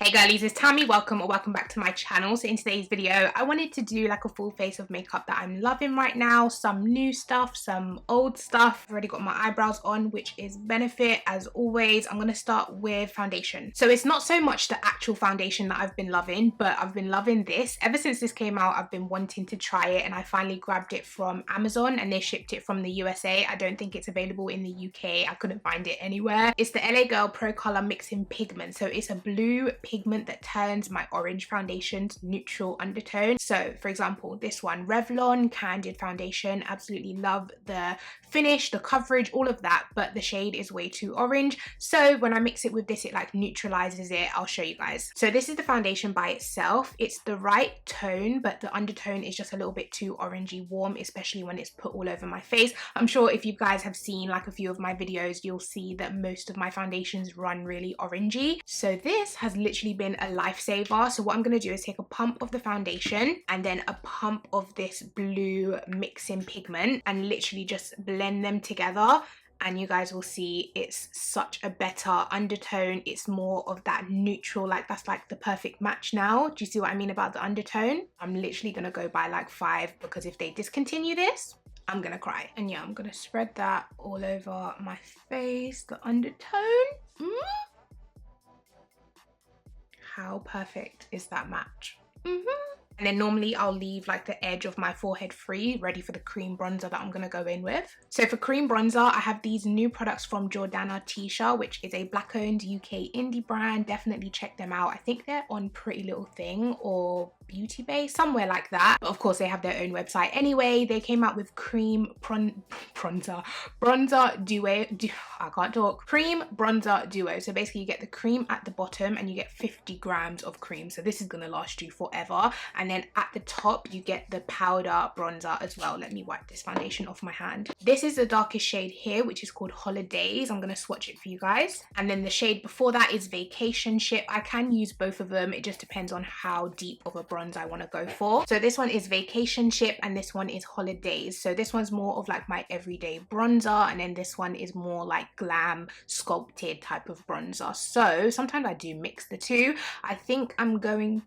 Hey girlies, it's Tammy. Welcome back to my channel. So in today's video, I wanted to do like a full face of makeup that I'm loving right now. Some new stuff, some old stuff. I've already got my eyebrows on, which is Benefit. As always, I'm going to start with foundation. So it's not so much the actual foundation that I've been loving, but I've been loving this. Ever since this came out, I've been wanting to try it, and I finally grabbed it from Amazon and they shipped it from the USA. I don't think it's available in the UK. I couldn't find it anywhere. It's the LA Girl Pro Color Mixing Pigment. So it's a blue pigment that turns my orange foundation's neutral undertone. So for example, this one, Revlon Candid Foundation, absolutely love the finish, the coverage, all of that, but the shade is way too orange. So when I mix it with this, it like neutralizes it. I'll show you guys. So this is the foundation by itself. It's the right tone, but the undertone is just a little bit too orangey warm, especially when it's put all over my face. I'm sure if you guys have seen like a few of my videos, you'll see that most of my foundations run really orangey. So this has literally been a lifesaver. So what I'm going to do is take a pump of the foundation and then a pump of this blue mixing pigment and literally just blend them together, and you guys will see it's such a better undertone. It's more of that neutral, like that's like the perfect match now. Do you see what I mean about the undertone? I'm literally gonna go by like 5, because if they discontinue this, I'm gonna cry. And yeah, I'm gonna spread that all over my face, the undertone. How perfect is that match? And then normally I'll leave like the edge of my forehead free, ready for the cream bronzer that I'm gonna go in with. So for cream bronzer, I have these new products from Jordana Tisha, which is a black-owned UK indie brand. Definitely check them out. I think they're on Pretty Little Thing or Beauty Bay, somewhere like that. But of course they have their own website anyway. They came out with cream bronzer duo. I can't talk. Cream bronzer duo. So basically you get the cream at the bottom and you get 50 grams of cream. So this is gonna last you forever. And then at the top you get the powder bronzer as well. Let me wipe this foundation off my hand. This is the darkest shade here, which is called Holidays. I'm gonna swatch it for you guys. And then the shade before that is Vacation Ship. I can use both of them. It just depends on how deep of a bronze I want to go for. So this one is Vacation Ship and this one is Holidays. So this one's more of like my everyday bronzer, and then this one is more like glam sculpted type of bronzer. So sometimes I do mix the two. I think I'm gonna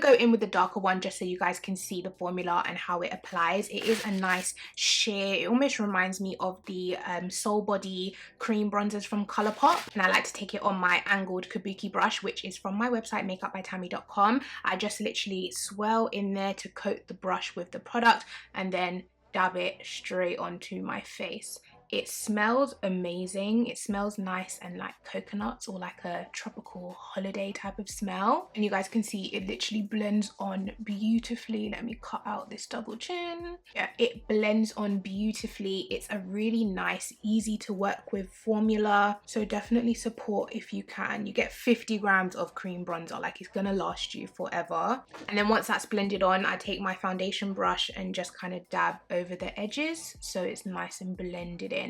go in with the darker one just so you guys can see the formula and how it applies. It is a nice sheer. It almost reminds me of the Soul Body cream bronzers from Colourpop, and I like to take it on my angled kabuki brush, which is from my website MAKEUPBYTAMMI.com. I just literally swirl in there to coat the brush with the product and then dab it straight onto my face. It smells amazing. It smells nice and like coconuts, or like a tropical holiday type of smell. And you guys can see it literally blends on beautifully. Let me cut out this double chin. Yeah, it blends on beautifully. It's a really nice, easy to work with formula. So definitely support if you can. You get 50 grams of cream bronzer. Like, it's gonna last you forever. And then once that's blended on, I take my foundation brush and just kind of dab over the edges so it's nice and blended in.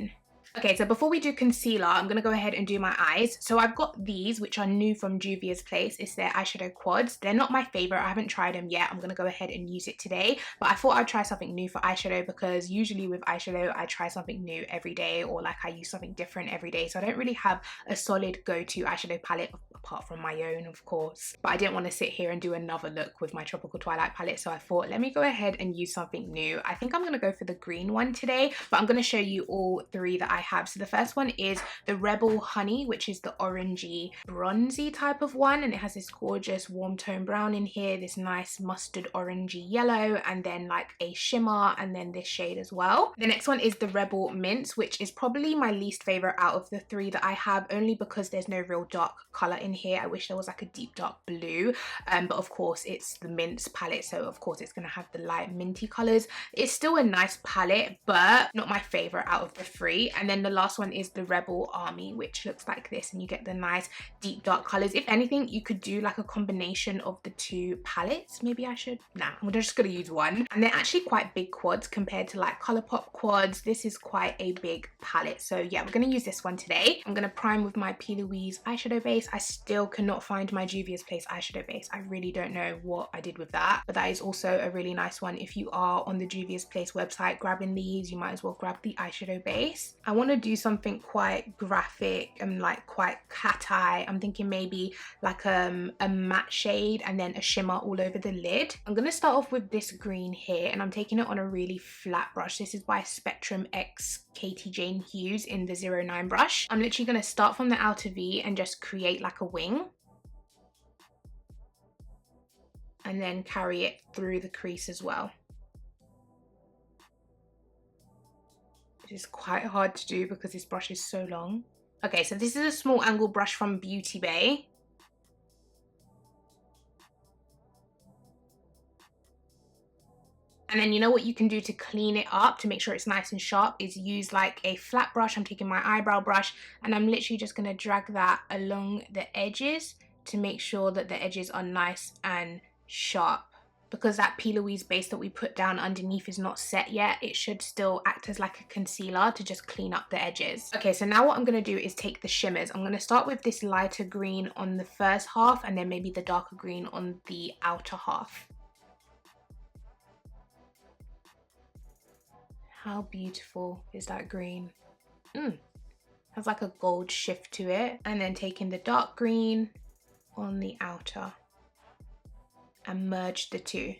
Okay, so before we do concealer, I'm going to go ahead and do my eyes. So I've got these, which are new from Juvia's place. It's their eyeshadow quads. They're not my favorite. I haven't tried them yet. I'm going to go ahead and use it today. But I thought I'd try something new for eyeshadow, because usually with eyeshadow, I try something new every day, or like I use something different every day. So I don't really have a solid go-to eyeshadow palette, apart from my own, of course. But I didn't want to sit here and do another look with my Tropical Twilight palette. So I thought, let me go ahead and use something new. I think I'm going to go for the green one today, but I'm going to show you all 3 that I have. So the first one is the Rebel Honey, which is the orangey bronzy type of one, and it has this gorgeous warm tone brown in here, this nice mustard orangey yellow, and then like a shimmer, and then this shade as well. The next one is the Rebel Mints, which is probably my least favorite out of the 3 that I have, only because there's no real dark color in here. I wish there was like a deep dark blue, but of course it's the Mints palette, so of course it's gonna have the light minty colors. It's still a nice palette, but not my favorite out of the 3. And then the last one is the Rebel Army, which looks like this, and you get the nice deep dark colors. If anything, you could do like a combination of the 2 palettes. Maybe I should. Nah, I'm just gonna use one. And they're actually quite big quads compared to like Colourpop quads. This is quite a big palette. So yeah, we're gonna use this one today. I'm gonna prime with my P. Louise eyeshadow base. I still cannot find my Juvia's Place eyeshadow base. I really don't know what I did with that, but that is also a really nice one. If you are on the Juvia's Place website grabbing these, you might as well grab the eyeshadow base. I want want to do something quite graphic and like quite cat eye. I'm thinking maybe like a matte shade and then a shimmer all over the lid. I'm going to start off with this green here, and I'm taking it on a really flat brush. This is by Spectrum X Katie Jane Hughes in the 09 brush. I'm literally going to start from the outer V and just create like a wing, and then carry it through the crease as well. It is quite hard to do because this brush is so long. Okay, so this is a small angle brush from Beauty Bay. And then you know what you can do to clean it up, to make sure it's nice and sharp, is use like a flat brush. I'm taking my eyebrow brush and I'm literally just going to drag that along the edges to make sure that the edges are nice and sharp. Because that P. Louise base that we put down underneath is not set yet, it should still act as like a concealer to just clean up the edges. Okay, so now what I'm going to do is take the shimmers. I'm going to start with this lighter green on the first half and then maybe the darker green on the outer half. How beautiful is that green? Has like a gold shift to it. And then taking the dark green on the outer and merge the two.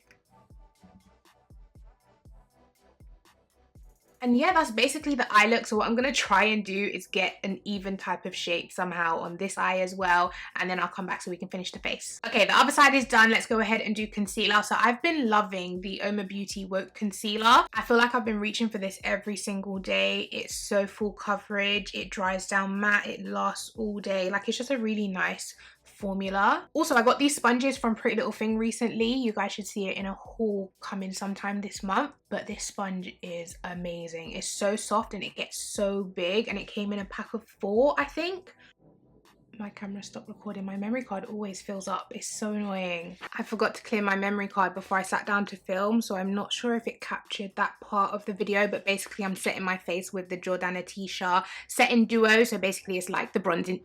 And yeah, that's basically the eye look. So what I'm going to try and do is get an even type of shape somehow on this eye as well. And then I'll come back so we can finish the face. Okay, the other side is done. Let's go ahead and do concealer. So I've been loving the Uoma Beauty Woke Concealer. I feel like I've been reaching for this every single day. It's so full coverage. It dries down matte. It lasts all day. Like, it's just a really nice formula. Also, I got these sponges from Pretty Little Thing recently. You guys should see it in a haul coming sometime this month. But this sponge is amazing. It's so soft and it gets so big, and it came in a pack of 4, I think. My camera stopped recording. My memory card always fills up. It's so annoying. I forgot to clear my memory card before I sat down to film, so I'm not sure if it captured that part of the video, but basically I'm setting my face with the Jordana Tisha Set in Duo. So basically it's like the bronzing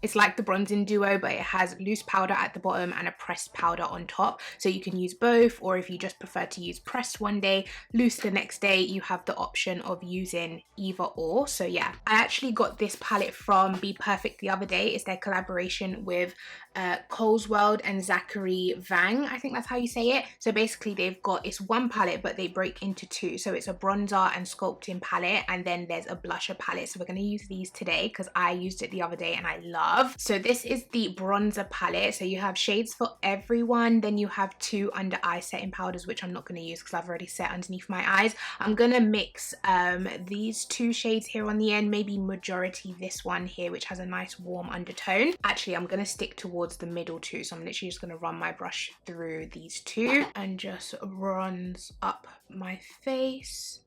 it's like the bronzing duo, but it has loose powder at the bottom and a pressed powder on top. So you can use both, or if you just prefer to use pressed one day, loose the next day, you have the option of using either or. So yeah, I actually got this palette from Bperfect the other day. It's their collaboration with Cole's World and Zachary Vang, I think that's how you say it. So basically they've got, it's one palette but they break into 2. So it's a bronzer and sculpting palette, and then there's a blusher palette. So we're going to use these today because I used it the other day and I love. So this is the bronzer palette. So you have shades for everyone. Then you have 2 under eye setting powders, which I'm not going to use because I've already set underneath my eyes. I'm going to mix these 2 shades here on the end, maybe majority this one here, which has a nice warm undertone. Actually, I'm going to stick towards the middle 2, so I'm literally just going to run my brush through these 2 and just bronze up my face.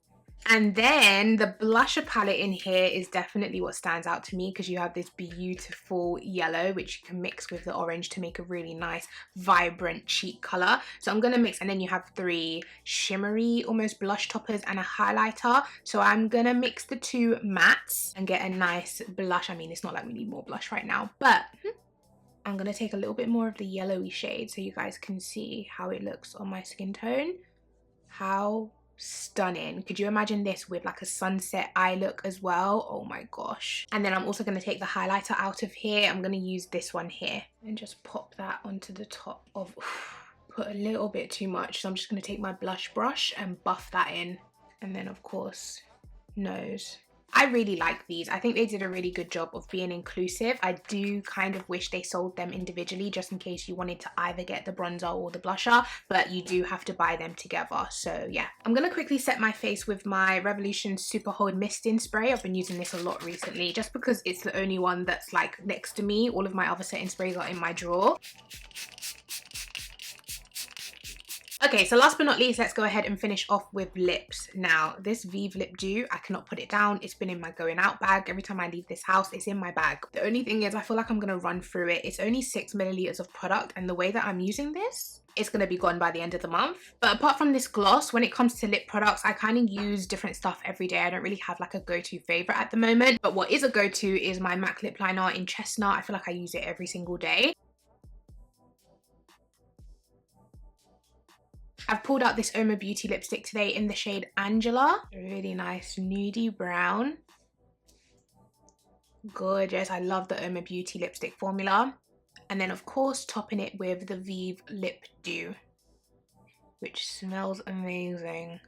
And then the blusher palette in here is definitely what stands out to me, because you have this beautiful yellow which you can mix with the orange to make a really nice vibrant cheek color. So I'm going to mix, and then you have 3 shimmery almost blush toppers and a highlighter. So I'm going to mix the 2 mattes and get a nice blush. I mean, it's not like we need more blush right now, but I'm going to take a little bit more of the yellowy shade so you guys can see how it looks on my skin tone. How stunning. Could you imagine this with like a sunset eye look as well? Oh my gosh. And then I'm also going to take the highlighter out of here. I'm going to use this one here and just pop that onto the top of, put a little bit too much. So I'm just going to take my blush brush and buff that in. And then of course, nose. I really like these. I think they did a really good job of being inclusive. I do kind of wish they sold them individually just in case you wanted to either get the bronzer or the blusher, but you do have to buy them together. So yeah, I'm going to quickly set my face with my Revolution Super Hold Misting Spray. I've been using this a lot recently just because it's the only one that's like next to me. All of my other setting sprays are in my drawer. Okay, so last but not least, let's go ahead and finish off with lips. Now, this Vive Lip Dew, I cannot put it down. It's been in my going out bag. Every time I leave this house, it's in my bag. The only thing is I feel like I'm going to run through it. It's only 6 milliliters of product, and the way that I'm using this, it's going to be gone by the end of the month. But apart from this gloss, when it comes to lip products, I kind of use different stuff every day. I don't really have like a go-to favorite at the moment. But what is a go-to is my MAC lip liner in Chestnut. I feel like I use it every single day. I've pulled out this Uoma Beauty lipstick today in the shade Angela. Really nice nudie brown. Gorgeous. I love the Uoma Beauty lipstick formula. And then of course topping it with the Vive Lip Dew, which smells amazing.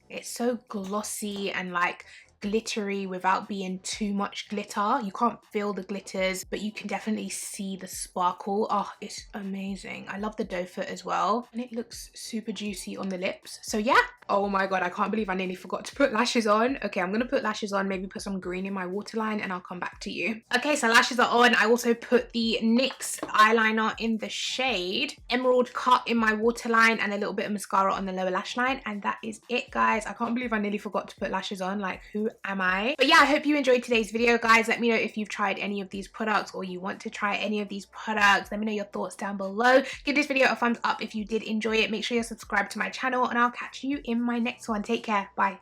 It's so glossy and like glittery without being too much glitter. You can't feel the glitters, but you can definitely see the sparkle. Oh, it's amazing. I love the doe foot as well, and it looks super juicy on the lips. So yeah. Oh my god, I can't believe I nearly forgot to put lashes on. Okay, I'm gonna put lashes on, maybe put some green in my waterline, and I'll come back to you. Okay, so lashes are on. I also put the NYX eyeliner in the shade Emerald Cut in my waterline and a little bit of mascara on the lower lash line, and that is it, guys. I can't believe I nearly forgot to put lashes on. Like, who am I? But yeah, I hope you enjoyed today's video, guys. Let me know if you've tried any of these products or you want to try any of these products. Let me know your thoughts down below. Give this video a thumbs up if you did enjoy it. Make sure you're subscribed to my channel, and I'll catch you in my next one. Take care. Bye.